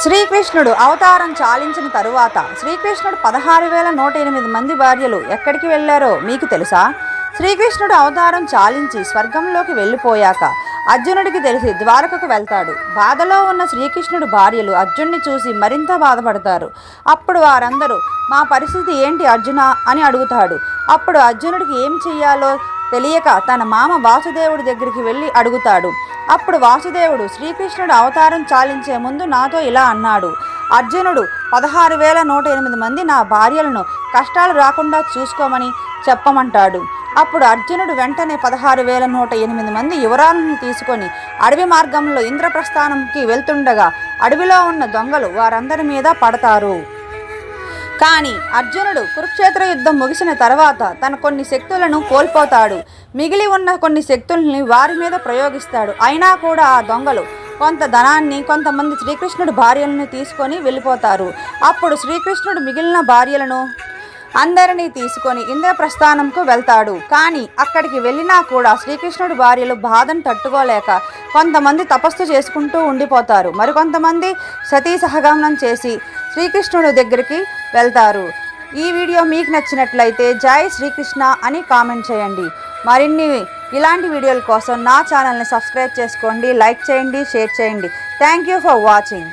శ్రీకృష్ణుడు అవతారం చాలించిన తరువాత శ్రీకృష్ణుడు 16,108 మంది భార్యలు ఎక్కడికి వెళ్ళారో మీకు తెలుసా? శ్రీకృష్ణుడు అవతారం చాలించి స్వర్గంలోకి వెళ్ళిపోయాక అర్జునుడికి తెలిసి ద్వారకకు వెళ్తాడు. బాధలో ఉన్న శ్రీకృష్ణుడు భార్యలు అర్జున్ని చూసి మరింత బాధపడతారు. అప్పుడు వారందరూ మా పరిస్థితి ఏంటి అర్జున అని అడుగుతాడు. అప్పుడు అర్జునుడికి ఏం చెయ్యాలో తెలియక తన మామ వాసుదేవుడి దగ్గరికి వెళ్ళి అడుగుతాడు. అప్పుడు వాసుదేవుడు శ్రీకృష్ణుడు అవతారం చాలించే ముందు నాతో ఇలా అన్నాడు, అర్జునుడు 16,108 మంది నా భార్యలను కష్టాలు రాకుండా చూసుకోమని చెప్పమంటాడు. అప్పుడు అర్జునుడు వెంటనే 16,108 మంది యువరాలను తీసుకొని అడవి మార్గంలో ఇంద్రప్రస్థానంకి వెళ్తుండగా అడవిలో ఉన్న దొంగలు వారందరి మీద పడతారు. కానీ అర్జునుడు కురుక్షేత్ర యుద్ధం ముగిసిన తర్వాత తన కొన్ని శక్తులను కోల్పోతాడు. మిగిలి ఉన్న కొన్ని శక్తుల్ని వారి మీద ప్రయోగిస్తాడు. అయినా కూడా ఆ దొంగలు కొంత ధనాన్ని, కొంతమంది శ్రీకృష్ణుడు భార్యలను తీసుకొని వెళ్ళిపోతారు. అప్పుడు శ్రీకృష్ణుడు మిగిలిన భార్యలను అందరినీ తీసుకొని ఇంద్రప్రస్థానంకు వెళ్తాడు. కానీ అక్కడికి వెళ్ళినా కూడా శ్రీకృష్ణుడు భార్యలు బాధను తట్టుకోలేక కొంతమంది తపస్సు చేసుకుంటూ ఉండిపోతారు. మరికొంతమంది సతీ సహగమనం చేసి శ్రీకృష్ణుడి దగ్గరికి వెళ్తారు. ఈ వీడియో మీకు నచ్చినట్లయితే జై శ్రీకృష్ణ అని కామెంట్ చేయండి. మరిన్ని ఇలాంటి వీడియోల కోసం నా ఛానల్ని సబ్స్క్రైబ్ చేసుకోండి, లైక్ చేయండి, షేర్ చేయండి. Thank you for watching.